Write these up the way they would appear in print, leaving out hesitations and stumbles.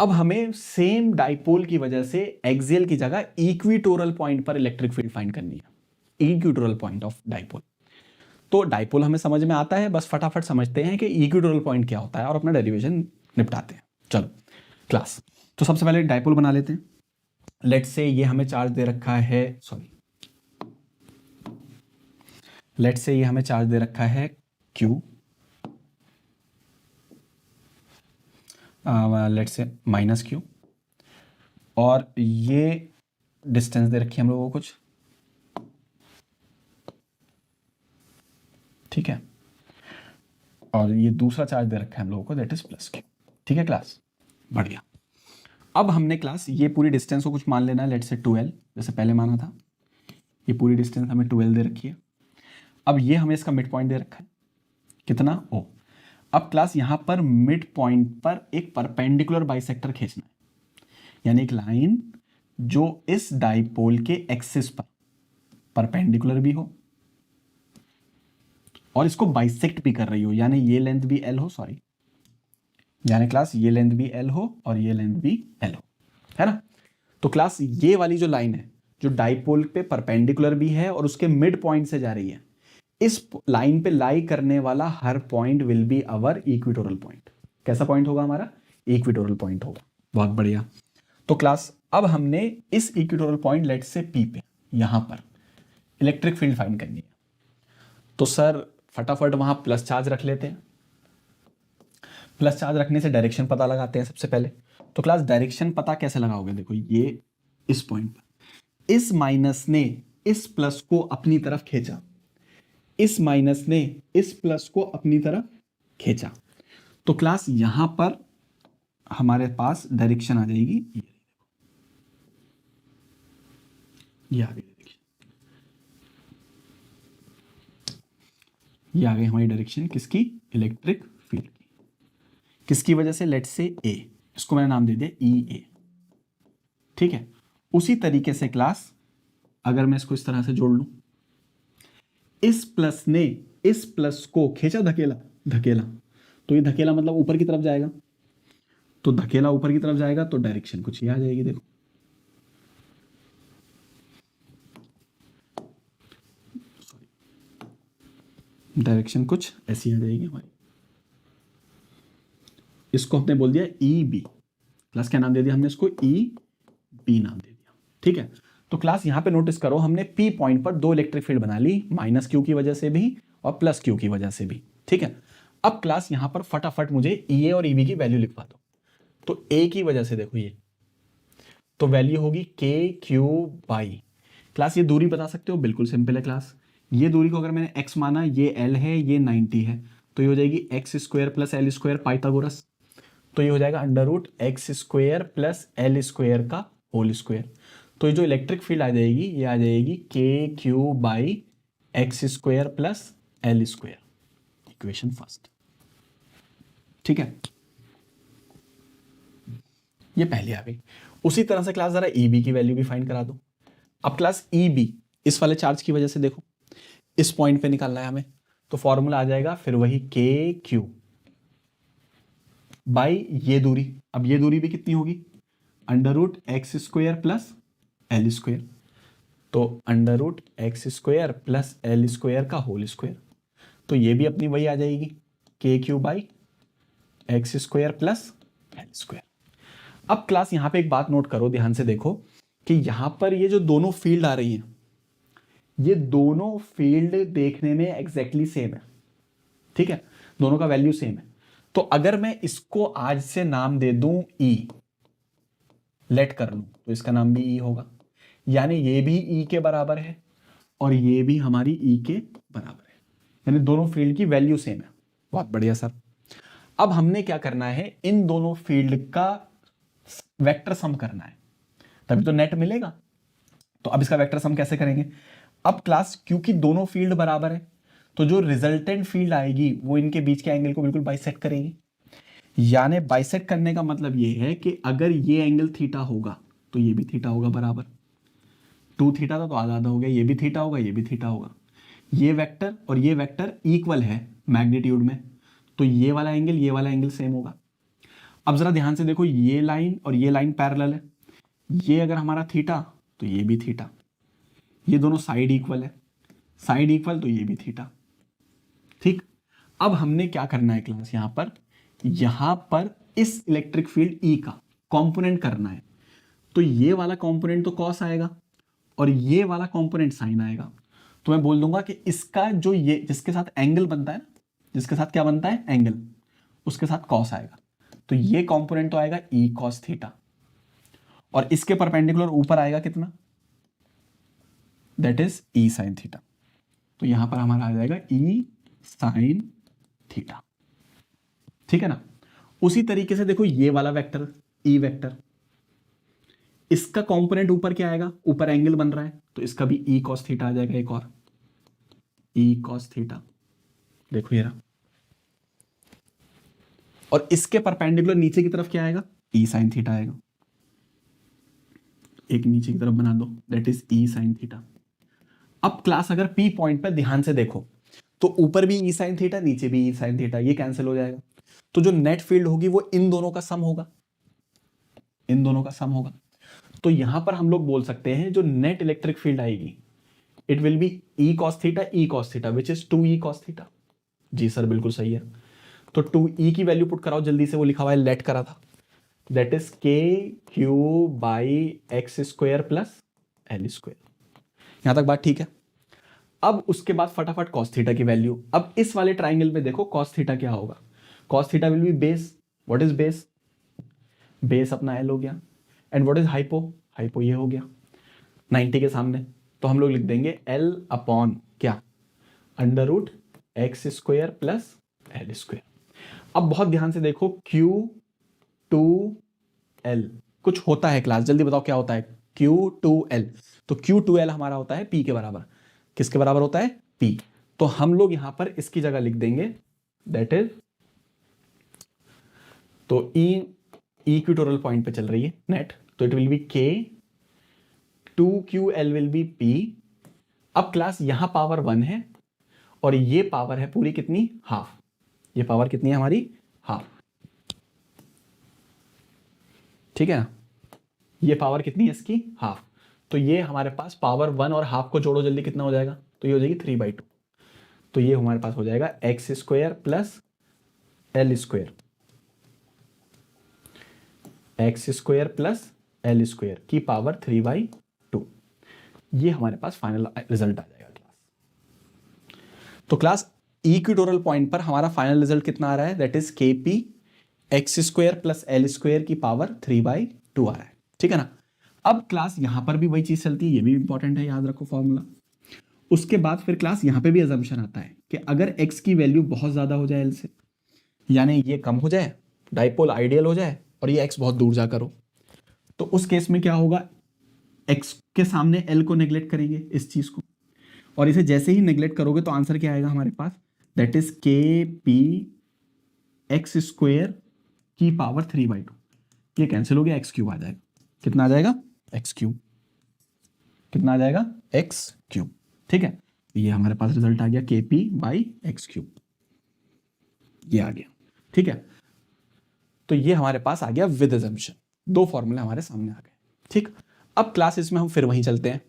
अब हमें same dipole की वजह से एक्सियल की जगह इक्विटोरल पॉइंट पर इलेक्ट्रिक फील्ड फाइंड करनी है, इक्विटोरल पॉइंट ऑफ डाइपोल। तो डाइपोल हमें समझ में आता है, बस फटाफट समझते हैं कि इक्विटोरल पॉइंट क्या होता है और अपना डेरिवेशन निपटाते हैं। चलो क्लास, तो सबसे पहले डाइपोल बना लेते हैं। लेट्स से ये हमें चार्ज दे रखा है, लेट्स से ये हमें चार्ज दे रखा है Q, लेट्स से -Q, और ये डिस्टेंस दे रखी है हम लोगों को कुछ, ठीक है, और ये दूसरा चार्ज दे रखा है हम लोगों को, दैट इज +Q। ठीक है क्लास, बढ़िया। अब हमने क्लास ये पूरी डिस्टेंस को कुछ मान लेना है, लेट्स से 2L, जैसे पहले माना था। ये पूरी डिस्टेंस हमें 2L दे रखी है। अब ये हमें इसका मिड पॉइंट दे रखा है, कितना O। अब क्लास यहां पर मिड पॉइंट पर एक परपेंडिकुलर बाइसेक्टर खींचना है, यानी एक लाइन जो इस डाइपोल के एक्सिस पर परपेंडिकुलर भी हो और इसको बाइसेक्ट भी कर रही हो, यानी ये लेंथ भी L हो, यानी क्लास ये लेंथ भी L हो और ये लेंथ भी L हो, है ना। तो क्लास ये वाली जो लाइन है जो डाइपोल पे परपेंडिकुलर भी है और उसके मिड पॉइंट से जा रही है, इस लाइन पे लाई करने वाला हर point will be our equatorial point. कैसा पॉइंट होगा हमारा? इक्विटोरल पॉइंट होगा। बहुत बढ़िया। तो क्लास अब हमने इस इक्विटोरल पॉइंट लेट से P पे यहां पर इलेक्ट्रिक फील्ड फाइंड करनी है। तो सर फटाफट वहां प्लस चार्ज रख लेते हैं। प्लस चार्ज रखने से डायरेक्शन पता लगाते हैं सबसे पहले। तो क्लास डायरेक्शन पता कैसे लगाओगे? देखो ये इस पॉइंट पर इस माइनस ने इस प्लस को अपनी तरफ खींचा, इस माइनस ने इस प्लस को अपनी तरफ खींचा, तो क्लास यहां पर हमारे पास डायरेक्शन आ जाएगी ये आ गई डायरेक्शन, ये आ गई हमारी डायरेक्शन किसकी? इलेक्ट्रिक फील्ड की। किसकी वजह से? लेट्स से ए, इसको मैंने नाम दे दिया EA, ठीक है। उसी तरीके से क्लास अगर मैं इसको इस तरह से जोड़ लूं, इस प्लस ने इस प्लस को खींचा, धकेला, तो ये धकेला मतलब ऊपर की तरफ जाएगा, तो धकेला ऊपर की तरफ जाएगा तो डायरेक्शन कुछ ये आ जाएगी। देखो डायरेक्शन कुछ ऐसी आ जाएगी हमारी। इसको हमने बोल दिया EB, क्लास क्या नाम दे दिया हमने इसको? EB नाम दे दिया, ठीक है। तो क्लास यहां पे नोटिस करो, हमने P पॉइंट पर दो इलेक्ट्रिक फील्ड बना ली, -Q की वजह से भी और +Q की वजह से भी, ठीक है। अब क्लास यहां पर फटाफट मुझे EA और EB की वैल्यू लिखवा दो। तो A की वजह से देखो ये तो वैल्यू होगी KQ/, क्लास ये दूरी बता सकते हो? बिल्कुल सिंपल है क्लास। ये दूरी को अगर मैंने x माना, ये L है, ये 90 है, तो ये हो जाएगी x² + L² पाइथागोरस। तो ये हो जाएगा √x² + L² का होल स्क्वायर। तो ये जो इलेक्ट्रिक फील्ड आ जाएगी ये आ जाएगी KQ/x² + L², इक्वेशन फर्स्ट, ठीक है। ये पहले आ गई। उसी तरह से क्लास जरा EB की वैल्यू भी फाइंड करा दो। अब क्लास EB इस वाले चार्ज की वजह से देखो इस पॉइंट पे निकालना है हमें, तो फॉर्मूला आ जाएगा फिर वही KQ बाई ये दूरी। अब ये दूरी भी कितनी होगी? √x² + L², तो √x² + L² का होल स्क्वायर, तो ये भी अपनी वही आ जाएगी KQ/x² + L²। अब क्लास यहां पे एक बात नोट करो, ध्यान से देखो कि यहां पर ये जो दोनों फील्ड आ रही हैं, ये दोनों फील्ड देखने में एग्जैक्टली सेम है, ठीक है, दोनों का वैल्यू सेम है। तो अगर मैं इसको आज से नाम दे दूं E, लेट कर लूं, तो इसका नाम भी E होगा, यानी ये भी E के बराबर है और ये भी हमारी E के बराबर है, यानी दोनों फील्ड की वैल्यू सेम है। बहुत बढ़िया सर। अब हमने क्या करना है? इन दोनों फील्ड का वेक्टर सम करना है, तभी तो नेट मिलेगा। तो अब इसका वेक्टर सम कैसे करेंगे? अब क्लास क्योंकि दोनों फील्ड बराबर है, तो जो रिजल्टेंट फील्ड आएगी वो इनके बीच के एंगल को बिल्कुल बाइसेक्ट करेगी। यानी बाइसेक्ट करने का मतलब ये है कि अगर ये एंगल थीटा होगा तो ये भी थीटा होगा बराबर। 2 थीटा था तो आधा आधा हो गया, ये भी थीटा होगा, ये भी थीटा होगा। ये वेक्टर और ये वेक्टर इक्वल है मैग्नीट्यूड में, तो ये वाला एंगल सेम होगा। अब जरा ध्यान से देखो, ये लाइन और ये लाइन पैरेलल है, ये अगर हमारा थीटा तो ये भी थीटा, ये दोनों साइड इक्वल है, साइड इक्वल तो ये भी थीटा। ठीक, अब हमने क्या करना है क्लास, यहां पर इस इलेक्ट्रिक फील्ड ई का कंपोनेंट करना है। तो ये वाला कंपोनेंट तो कॉस आएगा और ये वाला कंपोनेंट साइन आएगा। तो मैं बोल दूंगा कि इसका जो ये जिसके साथ एंगल बनता है ना, जिसके साथ क्या बनता है एंगल, उसके साथ कॉस आएगा। तो ये कंपोनेंट तो आएगा ई कॉस थीटा, और इसके परपेंडिकुलर ऊपर आएगा कितना, that is E sine theta. तो यहां पर हमारा आ जाएगा ई साइन थीटा। ठीक है ना। उसी तरीके से देखो ये वाला वेक्टर ई वेक्टर, इसका कंपोनेंट ऊपर क्या आएगा, ऊपर एंगल बन रहा है तो इसका भी ई कॉस थीटा आ जाएगा, एक और ई कॉस थीटा। देखो ये रहा। और इसके परपेंडिकुलर नीचे की तरफ क्या आएगा, ई साइन थीटा आएगा। एक नीचे की तरफ बना दो, that is E sine theta. अब क्लास अगर पी पॉइंट पर ध्यान से देखो तो ऊपर भी ई साइन थीटा, नीचे भी ई साइन थीटा, ये कैंसिल हो जाएगा। तो जो नेट फील्ड होगी वो इन दोनों का सम होगा, इन दोनों का सम होगा। तो यहां पर हम लोग बोल सकते हैं जो नेट इलेक्ट्रिक फील्ड आएगी it will be E cos theta which is 2e cos theta. जी सर बिल्कुल सही है। तो 2e की वैल्यू पुट कराओ जल्दी से, वो लिखा हुआ है लेट करा था, दैट इज के Q by x square plus L square. यहां तक बात ठीक है। अब उसके बाद फटाफट कॉस थीटा की वैल्यू। अब इस वाले ट्राइंगल में देखो कॉस थीटा क्या होगा, cos theta will be base. What is base, base अपना एल हो गया। And what is hypo, hypo ये हो गया 90 के सामने। तो हम लोग लिख देंगे एल अपॉन क्या, under root X square plus L square. अब बहुत ध्यान से देखो क्यू टू एल कुछ होता है क्लास, जल्दी बताओ क्या होता है, क्यू टू एल। तो क्यू टू एल हमारा होता है पी के बराबर। किसके बराबर होता है, पी। तो हम लोग यहां पर इसकी जगह लिख देंगे दैट इज, तो ई इक्वेटोरियल पॉइंट पे चल रही है नेट, तो इट विल बी के, 2ql विल बी p। अब क्लास यहां पावर 1 है और ये पावर है पूरी कितनी, हाफ। ये पावर कितनी है हमारी, हाफ। ठीक है ना, ये पावर कितनी है इसकी, हाफ। तो ये हमारे पास पावर 1 और हाफ को जोड़ो जल्दी, कितना हो जाएगा, तो ये हो जाएगी 3/2। तो ये हमारे पास हो जाएगा x square plus L square, x square plus L square की पावर 3/2। ये हमारे पास फाइनल रिजल्ट आ जाएगा क्लास। तो क्लास इक्वेटोरियल पॉइंट पर हमारा फाइनल रिजल्ट कितना आ रहा है, दैट इज के P x square plus L square की पावर 3/2 आ रहा है। ठीक है ना। अब क्लास यहां पर भी वही चीज चलती है, ये भी इंपॉर्टेंट है, याद रखो फॉर्मूला। उसके बाद फिर क्लास यहां पे भी अजम्पशन आता है कि अगर x की वैल्यू बहुत ज्यादा हो जाए l से, यानी ये कम हो जाए, डाइपोल आइडियल हो जाए और ये x बहुत दूर जाकर हो, तो उस केस में क्या होगा, x के सामने l को नेग्लेक्ट करेंगे इस चीज को, और इसे जैसे ही नेग्लेक्ट करोगे तो आंसर क्या आएगा हमारे पास, दैट इज के पी एक्स स्क्वायर की पावर 3/2। ये कैंसिल हो गया, एक्स क्यूब आ जाएगा। कितना आ जाएगा, एक्स क्यूब। कितना आ जाएगा, एक्स क्यूब। ठीक है, ये हमारे पास रिजल्ट आ गया के पी बाई एक्स क्यूब, ये आ गया। ठीक है, तो ये हमारे पास आ गया विद अजम्पशन। दो फॉर्मूले हमारे सामने आ गए। ठीक, अब क्लासेस में हम फिर वहीं चलते हैं,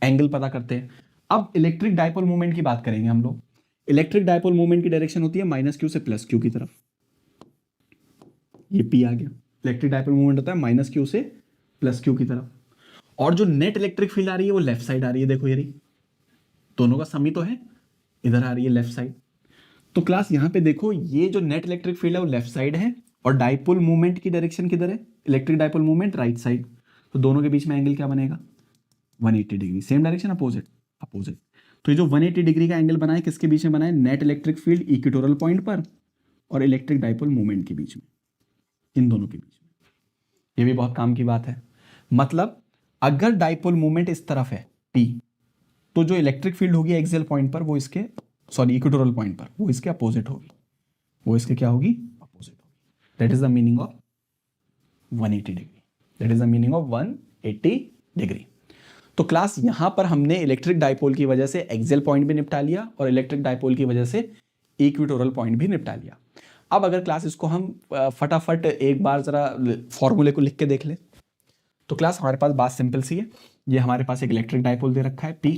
एंगल पता करते हैं। अब इलेक्ट्रिक डाइपोल मूवमेंट की बात करेंगे हम लोग। इलेक्ट्रिक डाइपोल मूवमेंट की डायरेक्शन होती है -q से +q की तरफ। ये P आ गया। इलेक्ट्रिक डाइपोल मूवमेंट होता है -q से +q की तरफ। और जो नेट इलेक्ट्रिक फील्ड आ रही है वो लेफ्ट साइड आ रही है, देखो ये रही, दोनों का सम ही तो है, इधर आ रही है लेफ्ट साइड। तो क्लास यहां पे देखो, ये जो नेट इलेक्ट्रिक फील्ड है वो लेफ्ट साइड है और डाइपोल मूवमेंट की डायरेक्शन किधर है, electric dipole movement right side. तो दोनों के बीच में एंगल क्या बनेगा, 180 degree. Same direction, opposite opposite. तो ये जो 180 डिग्री का एंगल बना है किसके बीच में बना है, net electric field equatorial point पर और इलेक्ट्रिक डाइपोल मूवमेंट के बीच में, इन दोनों के बीच में। ये भी बहुत काम की बात है। मतलब अगर डाइपोल मूवमेंट इस तरफ है P, तो जो इलेक्ट्रिक फील्ड होगी एक्सियल पॉइंट पर वो इसके, सॉरी इक्वेटोरियल पॉइंट पर, वो इसके अपोजिट होगी, वो इसके क्या होगी, अपोजिट होगी। That is the meaning of 180 degree. That is the meaning of 180 degree. तो क्लास यहां पर हमने इलेक्ट्रिक डाइपोल की वजह से एक्सियल पॉइंट भी निपटा लिया और इलेक्ट्रिक डाइपोल की वजह से इक्वेटोरियल पॉइंट भी निपटा लिया। अब अगर क्लास इसको हम फटाफट एक बार ज़रा फॉर्मूले को लिख के देख लें तो क्लास हमारे पास बात सिंपल सी है। ये हमारे पास एक इलेक्ट्रिक डाइपोल दे रखा है P,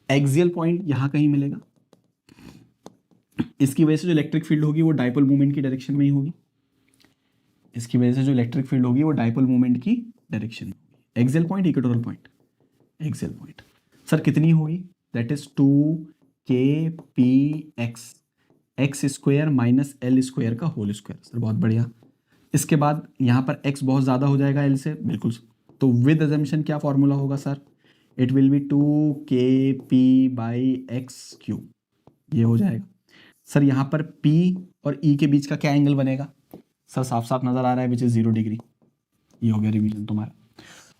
एक्सियल पॉइंट यहाँ कहीं मिलेगा, इसकी वजह से जो इलेक्ट्रिक फील्ड होगी वो डाइपोल मूवमेंट की डायरेक्शन में ही होगी, इसकी वजह से जो इलेक्ट्रिक फील्ड होगी वो डाइपोल मूवमेंट की डायरेक्शन में होगी। Axial point, equatorial point, axial point sir कितनी होगी, that is 2kpx x square minus L square का होल स्क्वायर। सर बहुत बढ़िया। इसके बाद यहाँ पर x बहुत ज़्यादा हो जाएगा l से, बिल्कुल। तो विद अजम्पशन क्या फॉर्मूला होगा sir, it will B 2kp/x³, ये हो जाएगा। सर यहाँ पर p और e के बीच का क्या एंगल बनेगा, सर साफ साफ नजर आ रहा है, विच इज 0 डिग्री। ये हो गया रिवीजन तुम्हारा।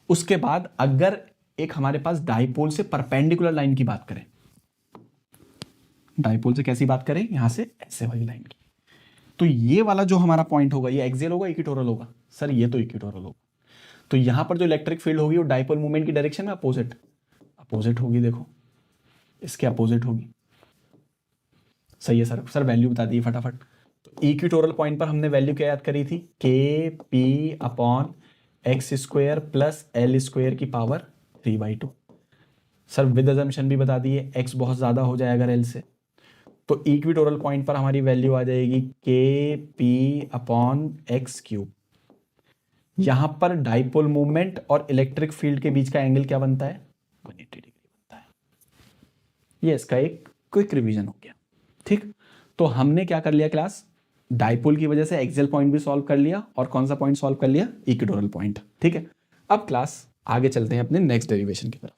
उसके बाद अगर एक हमारे पास डाइपोल से परपेंडिकुलर लाइन की बात करें, डाइपोल से कैसी बात करें, यहां से ऐसे वाली लाइन की, तो ये वाला जो हमारा पॉइंट होगा ये एक्सियल होगा इक्वेटोरियल होगा, सर ये तो इक्वेटोरियल होगा। तो यहां पर जो इलेक्ट्रिक फील्ड होगी वो डाइपोल मूवमेंट की डायरेक्शन में अपोजिट होगी, देखो इसके अपोजिट होगी। सही है सर। सर वैल्यू बता दी फटाफट। तो इक्वेटोरियल पॉइंट पर हमने वैल्यू क्या याद करी थी, kp/x² प्लस l² की पावर 3/2। सर विद अजम्पशन भी बता दिए, x बहुत ज्यादा हो जाएगा अगर l से, तो इक्वेटोरियल पॉइंट पर हमारी वैल्यू आ जाएगी kp/x³। यहां पर डाइपोल मूवमेंट और इलेक्ट्रिक फील्ड के बीच का एंगल क्या बनता है, 180 डिग्री बनता है। ये इसका एक क्विक रिवीजन हो गया। ठीक, तो हमने क्या कर लिया क्लास, डाइपोल की वजह से एक्सियल पॉइंट भी सॉल्व कर लिया और कौन सा पॉइंट सॉल्व कर लिया, इक्वेटोरियल पॉइंट। ठीक है, अब क्लास आगे चलते हैं अपने नेक्स्ट डेरिवेशन की तरफ।